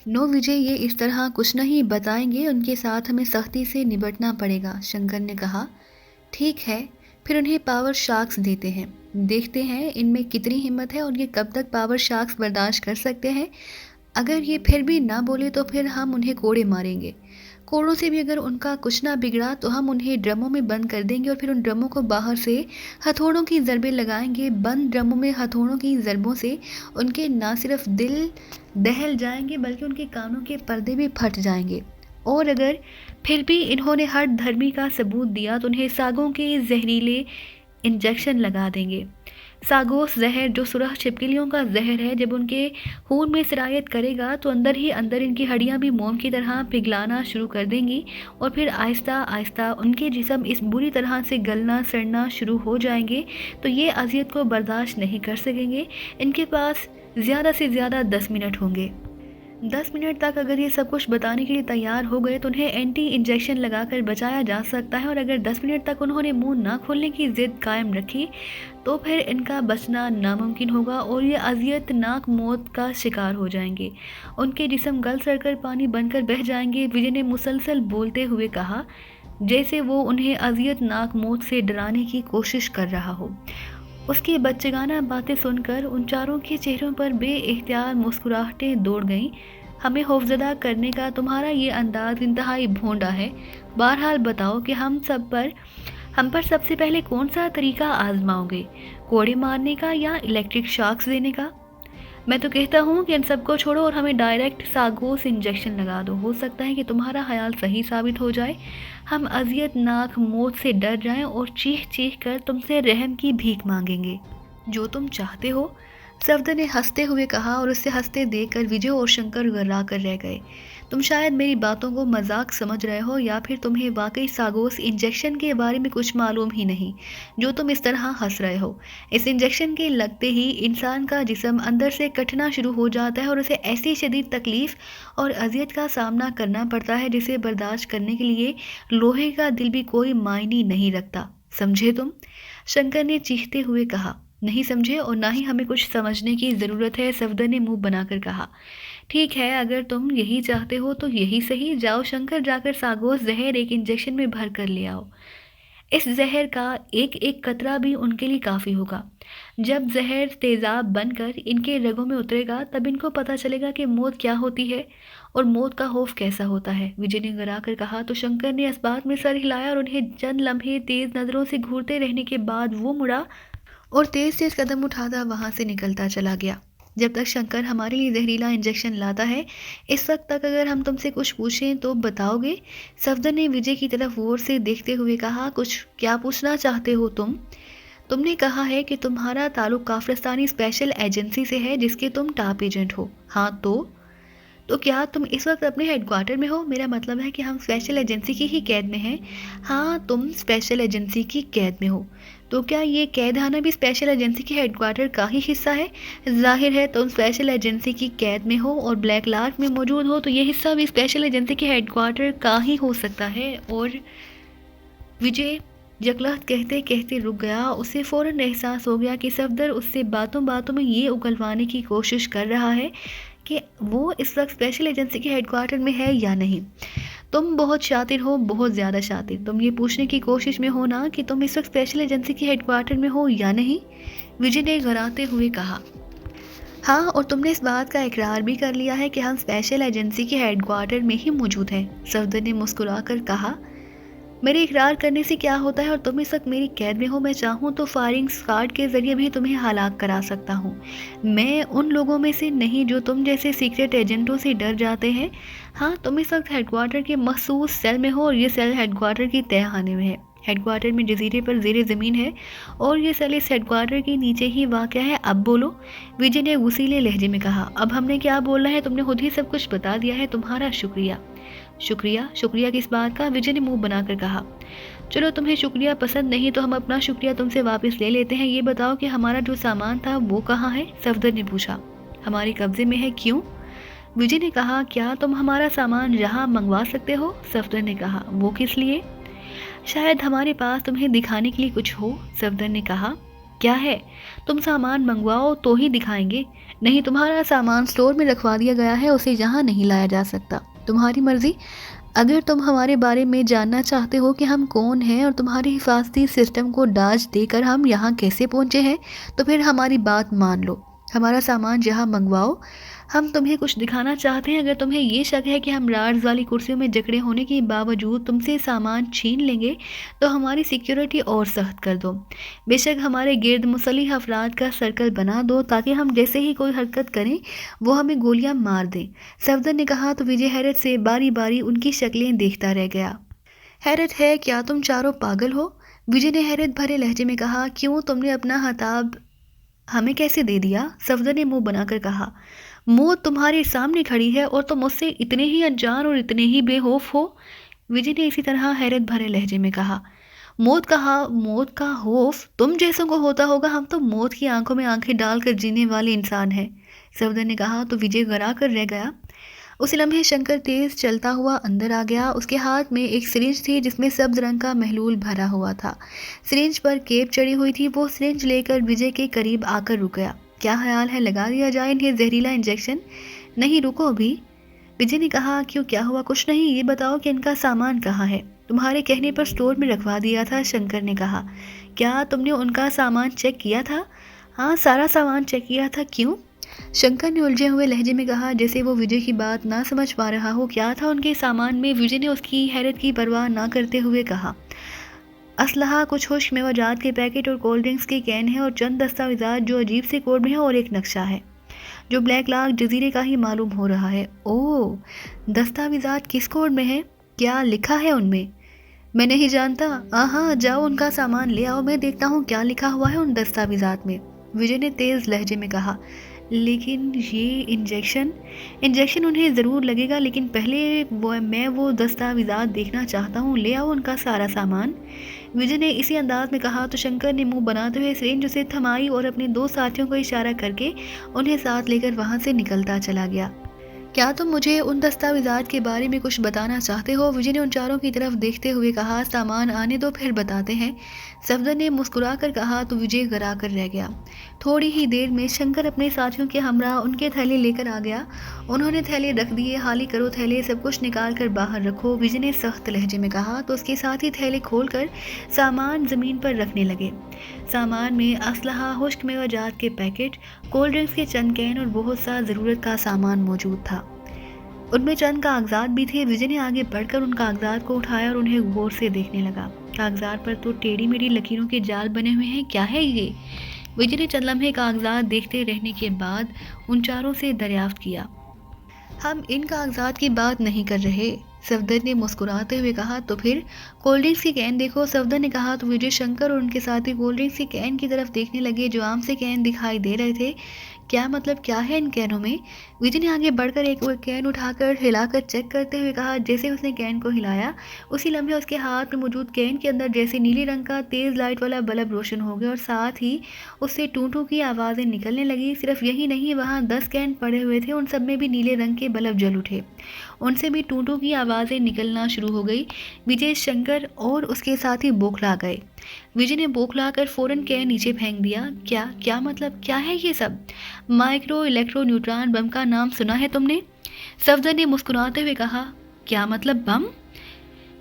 No विजय, ये इस तरह कुछ नहीं बताएंगे, उनके साथ हमें सख्ती से निपटना पड़ेगा, शंकर ने कहा। ठीक है, फिर उन्हें पावर शार्क्स देते हैं। देखते हैं इनमें कितनी हिम्मत है और ये कब तक पावर शार्क्स बर्दाश्त कर सकते हैं। अगर ये फिर भी ना बोले तो फिर हम उन्हें कोड़े मारेंगे। कोड़ों से भी अगर उनका कुछ ना बिगड़ा तो हम उन्हें ड्रमों में बंद कर देंगे और फिर उन ड्रमों को बाहर से हथौड़ों की ज़रबें लगाएंगे। बंद ड्रमों में हथौड़ों की ज़रबों से उनके ना सिर्फ दिल दहल जाएंगे बल्कि उनके कानों के पर्दे भी फट जाएंगे। और अगर फिर भी इन्होंने हर धर्मी का सबूत दिया तो उन्हें सागों के जहरीले इंजेक्शन लगा देंगे। सागोस जहर जो सुरह छिपकलियों का जहर है, जब उनके खून में सिरायत करेगा तो अंदर ही अंदर इनकी हड्डियां भी मोम की तरह पिघलाना शुरू कर देंगी और फिर आहिस्ता आहिस्ता उनके जिस्म इस बुरी तरह से गलना सड़ना शुरू हो जाएंगे तो ये अजियत को बर्दाश्त नहीं कर सकेंगे। इनके पास ज़्यादा से ज़्यादा 10 मिनट होंगे। 10 मिनट तक अगर ये सब कुछ बताने के लिए तैयार हो गए तो उन्हें एंटी इंजेक्शन लगाकर बचाया जा सकता है, और अगर 10 मिनट तक उन्होंने मुंह ना खोलने की जिद कायम रखी तो फिर इनका बचना नामुमकिन होगा और ये अजियतनाक मौत का शिकार हो जाएंगे। उनके जिस्म गल सड़कर पानी बनकर बह जाएंगे। विजय ने मुसलसल बोलते हुए कहा, जैसे वो उन्हें अजियतनाक मौत से डराने की कोशिश कर रहा हो। उसकी बच्चेगाना बातें सुनकर उन चारों के चेहरों पर बेइख्तियार मुस्कुराहटें दौड़ गईं। हमें खौफजदा करने का तुम्हारा ये अंदाज इंतहाई भोंडा है। बहरहाल बताओ कि हम पर सबसे पहले कौन सा तरीका आजमाओगे, कोड़े मारने का या इलेक्ट्रिक शॉक्स देने का? मैं तो कहता हूँ कि इन सबको छोड़ो और हमें डायरेक्ट सागोस इंजेक्शन लगा दो। हो सकता है कि तुम्हारा ख्याल सही साबित हो जाए। हम अजियतनाक मौत से डर जाएं और चीख चीख कर तुमसे रहम की भीख मांगेंगे। जो तुम चाहते हो, सफदर ने हंसते हुए कहा, और उससे हंसते देखकर विजय और शंकर गर्रा कर रह गए। तुम शायद मेरी बातों को मजाक समझ रहे हो या फिर तुम्हें वाकई सागोस इंजेक्शन के बारे में कुछ मालूम ही नहीं जो तुम इस तरह हंस रहे हो। इस इंजेक्शन के लगते ही इंसान का जिस्म अंदर से कटना शुरू हो जाता है और उसे ऐसी शदीद तकलीफ और अजियत का सामना करना पड़ता है जिसे बर्दाश्त करने के लिए लोहे का दिल भी कोई मायने नहीं रखता। समझे तुम? शंकर ने चीखते हुए कहा। नहीं समझे और ना ही हमें कुछ समझने की ज़रूरत है, सफदर ने मुंह बनाकर कहा। ठीक है, अगर तुम यही चाहते हो तो यही सही। जाओ शंकर, जाकर सागोस जहर एक इंजेक्शन में भर कर ले आओ। इस जहर का एक एक कतरा भी उनके लिए काफ़ी होगा। जब जहर तेज़ाब बनकर इनके रगों में उतरेगा तब इनको पता चलेगा कि मौत क्या होती है और मौत का खौफ कैसा होता है, विजय ने गिरा कर कहा। तो शंकर ने इस बात में सर हिलाया और उन्हें चंद लम्हे तेज़ नज़रों से घूरते रहने के बाद वो मुड़ा और तेज तेज कदम उठाता वहां से निकलता चला गया। जब तक शंकर हमारे लिए जहरीला इंजेक्शन लाता है, इस वक्त तक अगर हम तुमसे कुछ पूछें तो बताओगे? सफदर ने विजय की तरफ गौर से देखते हुए कहा। कुछ क्या पूछना चाहते हो तुम? तुमने कहा है कि तुम्हारा ताल्लुक काफिरस्तानी स्पेशल एजेंसी से है जिसके तुम टॉप एजेंट हो। हाँ तो क्या तुम इस वक्त अपने हेडक्वार्टर में हो? मेरा मतलब है कि हम स्पेशल एजेंसी की ही कैद में हैं। हाँ, तुम स्पेशल एजेंसी की कैद में हो। तो क्या ये कैदखाना भी स्पेशल एजेंसी के हेडक्वार्टर का ही हिस्सा है? जाहिर है तुम स्पेशल एजेंसी की कैद में हो और ब्लैक लार्क में मौजूद हो, तो ये हिस्सा भी स्पेशल एजेंसी के हेडक्वार्टर का ही हो सकता है। और विजय जकलत कहते कहते रुक गया। उसे फौरन एहसास हो गया कि सफदर उससे बातों बातों में ये उगलवाने की कोशिश कर रहा है कि वो इस वक्त स्पेशल एजेंसी के हेडक्वार्टर में है या नहीं। तुम बहुत शातिर हो, बहुत ज़्यादा शातिर। तुम ये पूछने की कोशिश में हो ना कि तुम इस वक्त स्पेशल एजेंसी के हेडक्वार्टर में हो या नहीं, विजय ने घबराते हुए कहा। हाँ, और तुमने इस बात का इकरार भी कर लिया है कि हम स्पेशल एजेंसी के हेडक्वार्टर में ही मौजूद हैं, सफदर ने मुस्कुरा कर कहा। मेरे इकरार करने से क्या होता है, और तुम इस वक्त मेरी कैद में हो। मैं चाहूँ तो फायरिंग स्क्वाड के जरिए भी तुम्हें हलाक करा सकता हूँ। मैं उन लोगों में से नहीं जो तुम जैसे सीक्रेट एजेंटों से डर जाते हैं। हाँ, तुम इस वक्त हेडक्वार्टर के मखसूस सेल में हो और ये सेल हेडक्वार्टर की तहखाने में है। हेडक्वार्टर में जजीरे पर ज़ेरे ज़मीन है और ये सेल इस हेडक्वार्टर के नीचे ही वाक़या है। अब बोलो, विजय ने गुस्सीले लहजे में कहा। अब हमने क्या बोलना है, तुमने खुद ही सब कुछ बता दिया है। तुम्हारा शुक्रिया। शुक्रिया? शुक्रिया किस बात का? विजय ने मुंह बनाकर कहा। चलो, तुम्हें शुक्रिया पसंद नहीं तो हम अपना शुक्रिया तुमसे वापस ले लेते हैं। ये बताओ कि हमारा जो सामान था वो कहाँ है? सफदर ने पूछा। हमारे कब्जे में है। क्यों? विजय ने कहा। क्या तुम हमारा सामान यहाँ मंगवा सकते हो? सफदर ने कहा। वो किस लिए? शायद हमारे पास तुम्हें दिखाने के लिए कुछ हो, सफदर ने कहा। क्या है? तुम सामान मंगवाओ तो ही दिखाएंगे, नहीं तुम्हारा सामान स्टोर में रखवा दिया गया है, उसे यहाँ नहीं लाया जा सकता। तुम्हारी मर्जी। अगर तुम हमारे बारे में जानना चाहते हो कि हम कौन हैं और तुम्हारे हिफाजती सिस्टम को डाज देकर हम यहाँ कैसे पहुँचे हैं, तो फिर हमारी बात मान लो, हमारा सामान यहाँ मंगवाओ। हम तुम्हें कुछ दिखाना चाहते हैं। अगर तुम्हें ये शक है कि हम राज वाली कुर्सियों में जकड़े होने के बावजूद तुमसे सामान छीन लेंगे, तो हमारी सिक्योरिटी और सख्त कर दो। बेशक हमारे गिर्द मुसल्लिह अफराद का सर्कल बना दो, ताकि हम जैसे ही कोई हरकत करें वो हमें गोलियां मार दें। सफदर ने कहा तो विजय हैरत से बारी बारी उनकी शक्लें देखता रह गया। हैरत है, क्या तुम चारों पागल हो? विजय ने हैरत भरे लहजे में कहा। क्यों, तुमने अपना हताब हमें कैसे दे दिया? सफदर ने मुंह बनाकर कहा। मौत तुम्हारे सामने खड़ी है और तुम मुझसे इतने ही अनजान और इतने ही बेखौफ हो। विजय ने इसी तरह हैरत भरे लहजे में कहा। मौत का खौफ तुम जैसों को होता होगा, हम तो मौत की आंखों में आंखें डालकर जीने वाले इंसान हैं। सफदर ने कहा तो विजय घबरा कर रह गया। उस लम्हे शंकर तेज चलता हुआ अंदर आ गया। उसके हाथ में एक सिरिंज थी जिसमें सब्ज रंग का महलूल भरा हुआ था। सिरिंज पर केप चढ़ी हुई थी। वो सिरिंज लेकर विजय के करीब आकर रुक गया। क्या ख्याल है, लगा दिया जाए इन्हें जहरीला इंजेक्शन? नहीं, रुको अभी। विजय ने कहा। क्यों, क्या हुआ? कुछ नहीं, ये बताओ कि इनका सामान कहाँ है? तुम्हारे कहने पर स्टोर में रखवा दिया था, शंकर ने कहा। क्या तुमने उनका सामान चेक किया था? हाँ, सारा सामान चेक किया था। क्यों? शंकर ने उलझे हुए लहजे में कहा, जैसे वो विजय की बात ना समझ पा रहा हो। क्या था उनके सामान में? विजय ने उसकी हैरत की परवाह ना करते हुए कहा। असलहा, कुछ खुश्क मेवाजात के पैकेट और कोल्ड ड्रिंक्स के कैन है और चंद दस्तावेजात जो अजीब से कोड में है और एक नक्शा है जो ब्लैक लाक जजीरे का ही मालूम हो रहा है। ओह, दस्तावेजात किस कोड में है? क्या लिखा है उनमें? मैं नहीं जानता। हाँ, जाओ उनका सामान ले आओ, मैं देखता हूँ क्या लिखा हुआ है उन दस्तावेजात में, विजय ने तेज़ लहजे में कहा। लेकिन ये इंजेक्शन उन्हें ज़रूर लगेगा, लेकिन पहले मैं वो दस्तावेजात देखना चाहता हूँ। ले आओ उनका सारा सामान, विजय ने इसी अंदाज में कहा। तो शंकर ने मुंह बनाते हुए सिरिंज उसे थमाई और अपने दो साथियों को इशारा करके उन्हें साथ लेकर वहाँ से निकलता चला गया। क्या तुम मुझे उन दस्तावेजात के बारे में कुछ बताना चाहते हो? विजय ने उन चारों की तरफ देखते हुए कहा। सामान आने दो, फिर बताते हैं, सफदर ने मुस्कुराकर कहा। तो विजय घबरा कर रह गया। थोड़ी ही देर में शंकर अपने साथियों के हमरा उनके थैले लेकर आ गया। उन्होंने थैले रख दिए। हाली करो थैले, सब कुछ निकाल कर बाहर रखो, विजय ने सख्त लहजे में कहा। तो उसके साथी थैले खोलकर सामान जमीन पर रखने लगे। सामान में असलहा, खुश्क मेवाजात के पैकेट, कोल्ड ड्रिंक्स के चंद कैन और बहुत सा ज़रूरत का सामान मौजूद था। उनमें चंद कागजात भी थे। विजय ने आगे बढ़कर उन कागजात को उठाया और उन्हें गौर से देखने लगा। कागजात पर तो टेढ़ी मेढ़ी लकीरों के जाल बने हुए हैं। क्या है ये? विजय ने चंद लम्हे कागजात देखते रहने के बाद उन चारों से दरियाफ्त किया। हम इन कागजात की बात नहीं कर रहे, सफदर ने मुस्कुराते हुए कहा। तो फिर कोल्ड ड्रिंक्स की कैन देखो, सफदर ने कहा। तो विजय शंकर और उनके साथी कोल्ड ड्रिंक्स की कैन की तरफ देखने लगे जो आम से कैन दिखाई दे रहे थे। क्या मतलब, क्या है इन कैनों में? विजय ने आगे बढ़कर एक कैन उठाकर हिलाकर चेक करते हुए कहा। जैसे उसने कैन को हिलाया, उसी लम्हे उसके हाथ में मौजूद कैन के अंदर जैसे नीले रंग का तेज़ लाइट वाला बल्ब रोशन हो गया और साथ ही उससे टूटू की आवाज़ें निकलने लगी। सिर्फ यही नहीं, वहाँ 10 कैन पड़े हुए थे, उन सब में भी नीले रंग के बल्ब जल उठे, उनसे भी टूटू की आवाज़ें निकलना शुरू हो गई। विजय, शंकर और उसके साथी बौखला गए। विजय ने बौखला कर फौरन कैन नीचे फेंक दिया। क्या मतलब, क्या है ये सब? माइक्रो इलेक्ट्रो न्यूट्रॉन बम का नाम सुना है तुमने? सफदर ने मुस्कुराते हुए कहा। क्या मतलब, बम?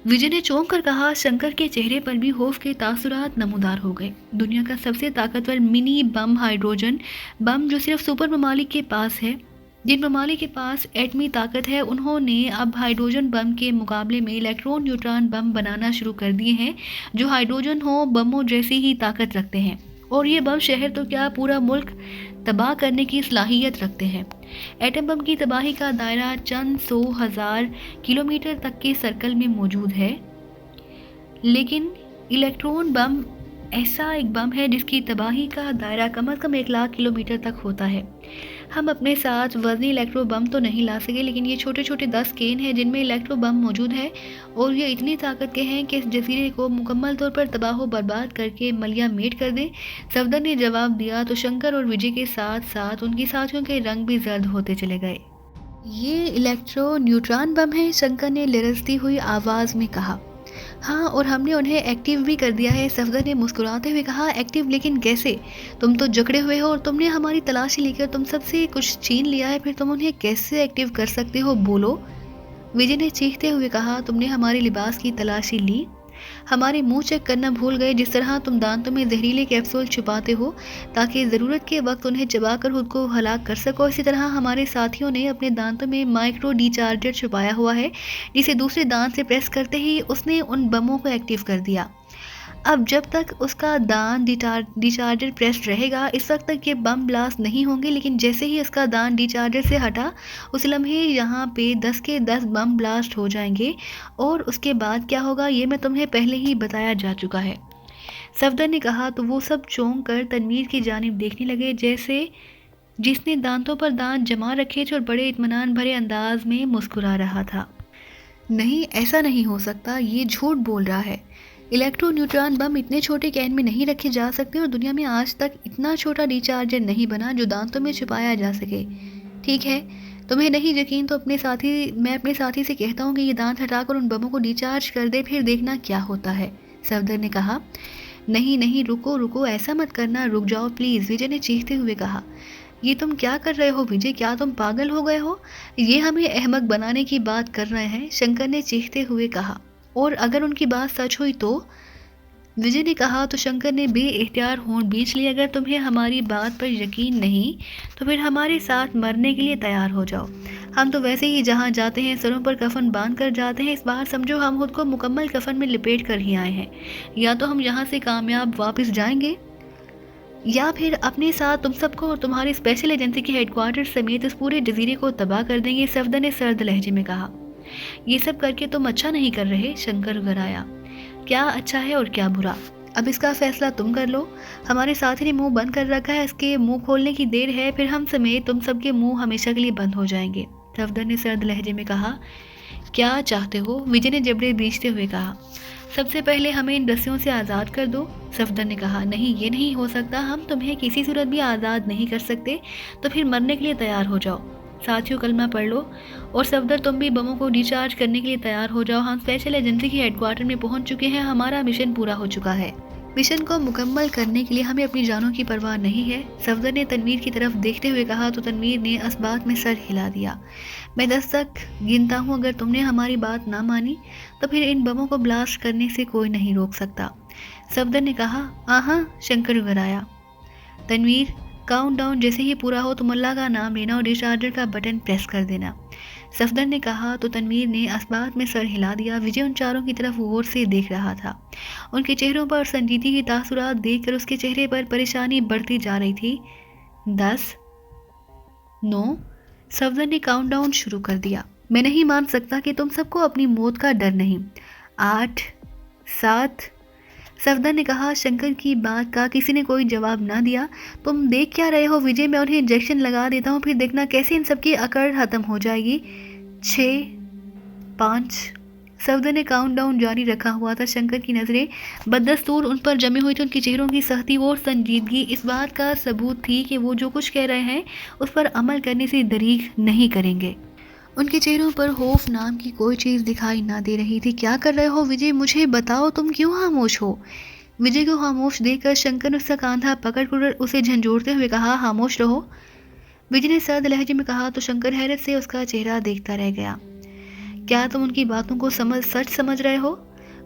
विजय ने चौंक कर कहा। शंकर के चेहरे पर भी खौफ के तासुरात नमूदार हो गए। दुनिया का सबसे ताकतवर मिनी बम, हाइड्रोजन बम, जो सिर्फ सुपर ममालिक के पास है। जिन ममालिक के पास एटमी ताकत है, उन्होंने अब हाइड्रोजन बम के मुकाबले में इलेक्ट्रॉन न्यूट्रॉन बम बनाना शुरू कर दिए हैं जो हाइड्रोजन बमों जैसी ही ताकत रखते हैं। और ये बम शहर तो क्या, पूरा मुल्क तबाह करने की सलाहियत रखते हैं। एटम बम की तबाही का दायरा चंद 100,000 किलोमीटर तक के सर्कल में मौजूद है, लेकिन इलेक्ट्रॉन बम ऐसा एक बम है जिसकी तबाही का दायरा कम से कम 1,00,000 किलोमीटर तक होता है। हम अपने साथ वजनी इलेक्ट्रो बम तो नहीं ला सके, लेकिन ये छोटे छोटे 10 केन हैं जिनमें इलेक्ट्रो बम मौजूद है और ये इतनी ताकत के हैं कि इस जजीरे को मुकम्मल तौर पर तबाह बर्बाद करके मलिया मेट कर दें। सफदर ने जवाब दिया। तो शंकर और विजय के साथ साथ उनकी साथियों के रंग भी जर्द होते चले गए। ये इलेक्ट्रो न्यूट्रॉन बम है, शंकर ने लरजती हुई आवाज़ में कहा। हाँ, और हमने उन्हें एक्टिव भी कर दिया है। सफदर ने मुस्कुराते हुए कहा, एक्टिव लेकिन कैसे? तुम तो जकड़े हुए हो और तुमने हमारी तलाशी लेकर तुम सबसे कुछ छीन लिया है, फिर तुम उन्हें कैसे एक्टिव कर सकते हो, बोलो। विजय ने चीखते हुए कहा, तुमने हमारे लिबास की तलाशी ली, हमारे मुंह चेक करना भूल गए। जिस तरह तुम दांतों में जहरीले कैप्सूल छुपाते हो ताकि ज़रूरत के वक्त उन्हें चबाकर खुद को हलाक कर सको, इसी तरह हमारे साथियों ने अपने दांतों में माइक्रो डिचार्जर छुपाया हुआ है, जिसे दूसरे दांत से प्रेस करते ही उसने उन बमों को एक्टिव कर दिया। अब जब तक उसका दांत डिचार्जर प्रेस्ड रहेगा, इस वक्त तक ये बम ब्लास्ट नहीं होंगे, लेकिन जैसे ही उसका दांत डिचार्जर से हटा, उस लम्हे यहाँ पे 10 के 10 बम ब्लास्ट हो जाएंगे। और उसके बाद क्या होगा ये मैं तुम्हें पहले ही बताया जा चुका है। सफदर ने कहा तो वो सब चौंक कर तनवीर की जानिब देखने लगे, जैसे जिसने दांतों पर दांत जमा रखे थे और बड़े इत्मीनान भरे अंदाज में मुस्कुरा रहा था। नहीं, ऐसा नहीं हो सकता, ये झूठ बोल रहा है। इलेक्ट्रो न्यूट्रॉन बम इतने छोटे कैन में नहीं रखे जा सकते और दुनिया में आज तक इतना छोटा डिचार्जर नहीं बना जो दांतों में छुपाया जा सके। ठीक है, तुम्हें नहीं यकीन तो मैं अपने साथी से कहता हूँ कि ये दांत हटाकर उन बमों को डिचार्ज कर दे, फिर देखना क्या होता है। सफदर ने कहा, नहीं नहीं, रुको रुको, ऐसा मत करना, रुक जाओ प्लीज़, विजय ने चीखते हुए कहा। ये तुम क्या कर रहे हो विजय, क्या तुम पागल हो गए हो? ये हमें अहमक बनाने की बात कर रहे हैं, शंकर ने चीखते हुए कहा। और अगर उनकी बात सच हुई तो? विजय ने कहा तो शंकर ने बेइख्तियार होंठ बींच ली, अगर तुम्हें हमारी बात पर यकीन नहीं तो फिर हमारे साथ मरने के लिए तैयार हो जाओ। हम तो वैसे ही जहाँ जाते हैं सरों पर कफन बांध कर जाते हैं, इस बार समझो हम खुद को मुकम्मल कफन में लिपेट कर ही आए हैं। या तो हम यहाँ से कामयाब वापस जाएंगे या फिर अपने साथ तुम सबको और तुम्हारी स्पेशल एजेंसी के हेडक्वार्टर समेत इस पूरे जजीरे को तबाह कर देंगे, सफदर ने सर्द लहजे में कहा। ये सब करके तुम अच्छा नहीं कर रहे, शंकर घबराया। क्या अच्छा है और क्या बुरा, अब इसका फैसला तुम कर लो। हमारे साथी ने मुंह बंद कर रखा है, इसके मुंह खोलने की देर है, फिर हम समेत तुम सबके मुंह हमेशा के लिए बंद हो जाएंगे, सफदर ने सर्द लहजे में कहा। क्या चाहते हो, विजय ने जबड़े बींचते हुए कहा। सबसे पहले हमें इन रस्सियों से आज़ाद कर दो, सफदर ने कहा। नहीं, ये नहीं हो सकता, हम तुम्हें किसी सूरत भी आज़ाद नहीं कर सकते, तो फिर मरने के लिए तैयार हो जाओ। साथियों कलमा पढ़ लो, और सफदर तुम भी बमों को डिचार्ज करने के लिए तैयार हो जाओ। हम स्पेशल एजेंसी के हेडक्वार्टर में पहुंच चुके हैं, हमारा मिशन पूरा हो चुका है। मिशन को मुकम्मल करने के लिए हमें अपनी जानों की परवाह नहीं है, सफदर ने तनवीर की तरफ देखते हुए कहा तो तनवीर ने असबात में सर हिला दिया। मैं 10 तक गिनता हूँ, अगर तुमने हमारी बात ना मानी तो फिर इन बमों को ब्लास्ट करने से कोई नहीं रोक सकता, सफदर ने कहा। आहा, शंकर घबराया। तनवीर, काउंटडाउन जैसे ही पूरा हो तुम अल्लाह का नाम लेना और डिचार्जर का बटन प्रेस कर देना, सफदर ने कहा तो तनवीर ने असबात में सर हिला दिया। विजय उन चारों की तरफ गौर से देख रहा था, उनके चेहरों पर संजीदगी के तासुरात देखकर उसके चेहरे पर परेशानी बढ़ती जा रही थी। 10, 9, सफदर ने काउंटडाउन शुरू कर दिया। मैं नहीं मान सकता कि तुम सबको अपनी मौत का डर नहीं। 8, 7, सफदर ने कहा। शंकर की बात का किसी ने कोई जवाब ना दिया। तुम देख क्या रहे हो विजय, मैं उन्हें इंजेक्शन लगा देता हूँ, फिर देखना कैसे इन सबकी अकड़ खत्म हो जाएगी। 6, 5, सफदर ने काउंटडाउन जारी रखा हुआ था। शंकर की नज़रें बदस्तूर उन पर जमी हुई थी, उनके चेहरों की सख्ती और संजीदगी इस बात का सबूत थी कि वो जो कुछ कह रहे हैं उस पर अमल करने से दरीग नहीं करेंगे। उनके चेहरों पर खौफ नाम की कोई चीज़ दिखाई ना दे रही थी। क्या कर रहे हो विजय, मुझे बताओ, तुम क्यों खामोश हो? विजय को खामोश देखकर शंकर ने उसका कांधा पकड़कर उसे झंझोड़ते हुए कहा, खामोश रहो। विजय ने सर्द लहजे में कहा तो शंकर हैरत से उसका चेहरा देखता रह गया। क्या तुम उनकी बातों को सच समझ रहे हो?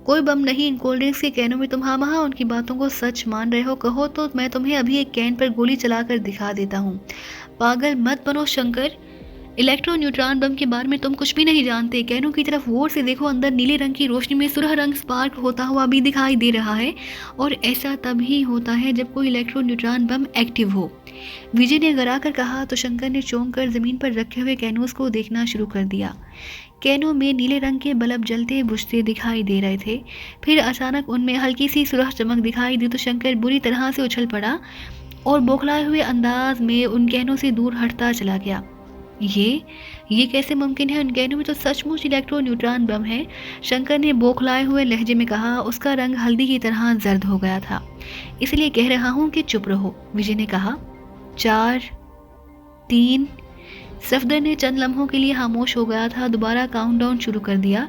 कोई बम नहीं, इन कोल्ड ड्रिंक्स के कैनों में तुम हाँ उनकी बातों को सच मान रहे हो। कहो तो मैं तुम्हें अभी एक कैन पर गोली चलाकर दिखा देता हूँ। पागल मत बनो शंकर, इलेक्ट्रो न्यूट्रॉन बम के बारे में तुम कुछ भी नहीं जानते। कैनों की तरफ गौर से देखो, अंदर नीले रंग की रोशनी में सुरह रंग स्पार्क होता हुआ भी दिखाई दे रहा है, और ऐसा तभी होता है जब कोई इलेक्ट्रो न्यूट्रॉन बम एक्टिव हो, विजय ने गरा कर कहा तो शंकर ने चौंक कर जमीन पर रखे हुए कैनोस को देखना शुरू कर दिया। कैनों में नीले रंग के बल्ब जलते बुझते दिखाई दे रहे थे। फिर अचानक उनमें हल्की सी सुरह चमक दिखाई दी तो शंकर बुरी तरह से उछल पड़ा और बौखलाए हुए अंदाज में उन कैनों से दूर हटता चला गया। ये कैसे मुमकिन है? उन कैनों में तो सचमुच इलेक्ट्रो न्यूट्रॉन बम है, शंकर ने बौखलाए हुए लहजे में कहा। उसका रंग हल्दी की तरह जर्द हो गया था। इसलिए कह रहा हूँ कि चुप रहो, विजय ने कहा। 4, 3, सफदर ने चंद लम्हों के लिए खामोश हो गया था। दोबारा काउंटडाउन शुरू कर दिया।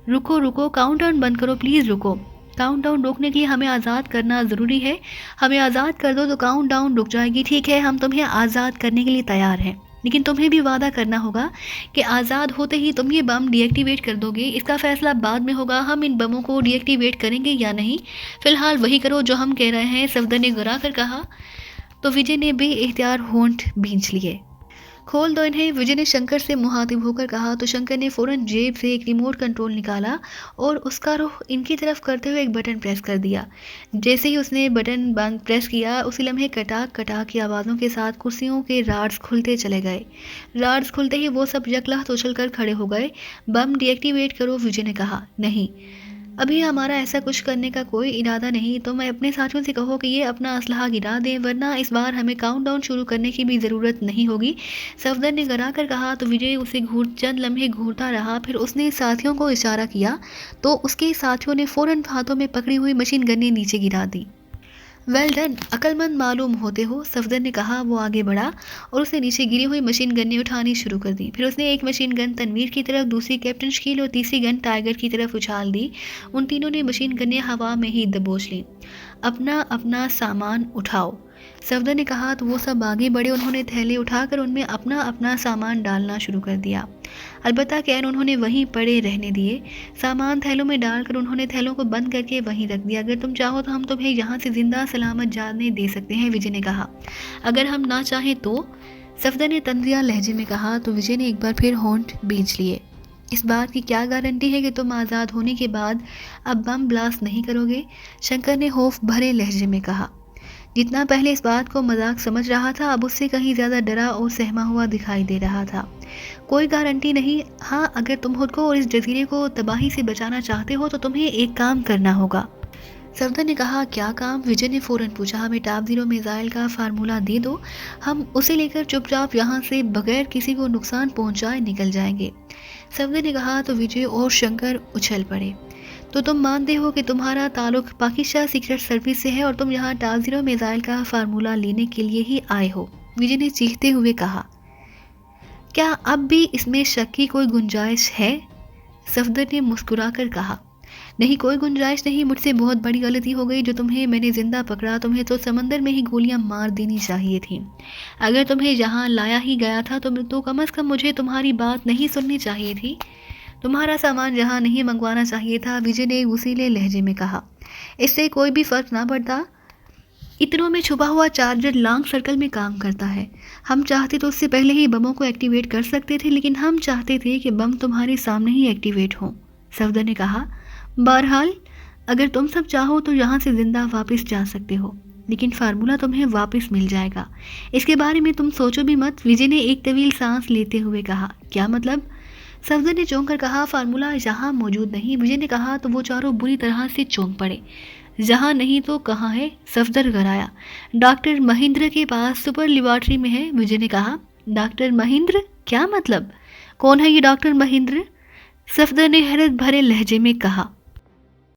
रुको रुको, काउंटडाउन बंद करो, प्लीज़ रुको। काउंटडाउन रोकने के लिए हमें आज़ाद करना ज़रूरी है। हमें आज़ाद कर दो तो काउंटडाउन रुक जाएगी। ठीक है, हम तुम्हें आज़ाद करने के लिए तैयार हैं, लेकिन तुम्हें भी वादा करना होगा कि आज़ाद होते ही तुम ये बम डीएक्टिवेट कर दोगे। इसका फैसला बाद में होगा, हम इन बमों को डीएक्टिवेट करेंगे या नहीं। फ़िलहाल वही करो जो हम कह रहे हैं, सफदर ने घुरा कर कहा। तो विजय ने बेइख्तियार होंठ भींच लिए। खोल दो इन्हें, विजय ने शंकर से मुखातिब होकर कहा। तो शंकर ने फौरन जेब से एक रिमोट कंट्रोल निकाला और उसका रुख इनकी तरफ करते हुए एक बटन प्रेस कर दिया। जैसे ही उसने बटन बंद प्रेस किया, उसी लम्हे कटाक कटाक की आवाज़ों के साथ कुर्सियों के राड्स खुलते चले गए। राड्स खुलते ही वो सब यकलहत उछल कर खड़े हो गए। बम डीएक्टिवेट करो, विजय ने कहा। नहीं, अभी हमारा ऐसा कुछ करने का कोई इरादा नहीं। तो मैं अपने साथियों से कहो कि ये अपना असलहा गिरा दें, वरना इस बार हमें काउंटडाउन शुरू करने की भी ज़रूरत नहीं होगी, सफदर ने गरा कर कहा। तो विजय उसे चंद लम्हे घूरता रहा। फिर उसने साथियों को इशारा किया तो उसके साथियों ने फ़ौरन हाथों में पकड़ी हुई मशीन गन्नें नीचे गिरा दी। वेल डन, अक्लमंद मालूम होते हो, सफदर ने कहा। वो आगे बढ़ा और उसने नीचे गिरी हुई मशीन गन्नें उठानी शुरू कर दी। फिर उसने एक मशीन गन तनवीर की तरफ, दूसरी कैप्टन शकील और तीसरी गन टाइगर की तरफ उछाल दी। उन तीनों ने मशीन गन्नें हवा में ही दबोच लीं। अपना अपना सामान उठाओ, सफदर ने कहा। तो वो सब आगे बढ़े। उन्होंने थैले उठाकर उनमें अपना अपना सामान डालना शुरू कर दिया। अलबत्ता कैन उन्होंने वहीं पड़े रहने दिए। सामान थैलों में डालकर उन्होंने थैलों को बंद करके वहीं रख दिया। अगर तुम चाहो तो हम तुम्हें यहाँ से जिंदा सलामत जाने दे सकते हैं, विजय ने कहा। अगर हम ना चाहें तो, सफदर ने तंजिया लहजे में कहा। तो विजय ने एक बार फिर होंठ भींच लिए। इस बात की क्या गारंटी है कि तुम आज़ाद होने के बाद अब बम ब्लास्ट नहीं करोगे, शंकर ने खौफ भरे लहजे में कहा। जितना पहले इस बात को मजाक समझ रहा था, अब उससे कहीं ज़्यादा डरा और सहमा हुआ दिखाई दे रहा था। कोई गारंटी नहीं। हाँ, अगर तुम खुद को और इस जजीरे को तबाही से बचाना चाहते हो तो तुम्हें एक काम करना होगा, सफदर ने कहा। क्या काम, विजय ने फ़ौरन पूछा। हमें टॉप ज़ीरो मिसाइल का फार्मूला दे दो, हम उसे लेकर चुपचाप यहाँ से बगैर किसी को नुकसान पहुँचाए निकल जाएंगे, सफदर ने कहा। तो विजय और शंकर उछल पड़े। तो तुम मानते हो कि तुम्हारा ताल्लुक पाकिस्तान सीक्रेट सर्विस से है और तुम यहाँ टॉप ज़ीरो मिसाइल का फार्मूला लेने के लिए ही आए हो, विजय ने चीखते हुए कहा। क्या अब भी इसमें शक की कोई गुंजाइश है, सफदर ने मुस्कुराकर कहा। नहीं, कोई गुंजाइश नहीं। मुझसे बहुत बड़ी गलती हो गई जो तुम्हें मैंने जिंदा पकड़ा। तुम्हें तो समंदर में ही गोलियां मार देनी चाहिए थी। अगर तुम्हें यहाँ लाया ही गया था तो कम से कम मुझे तुम्हारी बात नहीं सुननी चाहिए थी। तुम्हारा सामान यहाँ नहीं मंगवाना चाहिए था, विजय ने उसीले लहजे में कहा। इससे कोई भी फर्क ना पड़ता। इतनों में छुपा हुआ चार्जर लॉन्ग सर्कल में काम करता है। हम चाहते तो उससे पहले ही बमों को एक्टिवेट कर सकते थे, लेकिन हम चाहते थे कि बम तुम्हारे सामने ही एक्टिवेट हो, सफदर ने कहा। बहरहाल, अगर तुम सब चाहो तो यहाँ से जिंदा वापस जा सकते हो, लेकिन फार्मूला तुम्हें वापस मिल जाएगा। इसके बारे में तुम सोचो भी मत, विजय ने एक तवील सांस लेते हुए कहा। क्या मतलब, सफदर ने चौंक कर कहा। फार्मूला यहाँ मौजूद नहीं, विजय ने कहा। तो वो चारों बुरी तरह से चौंक पड़े। जहाँ नहीं तो कहाँ है, सफदर घराया। डॉक्टर महेंद्र के पास सुपर लेबॉर्ट्री में है, विजय ने कहा। डॉक्टर महेंद्र, क्या मतलब, कौन है ये डॉक्टर महेंद्र, सफदर ने हैरत भरे लहजे में कहा।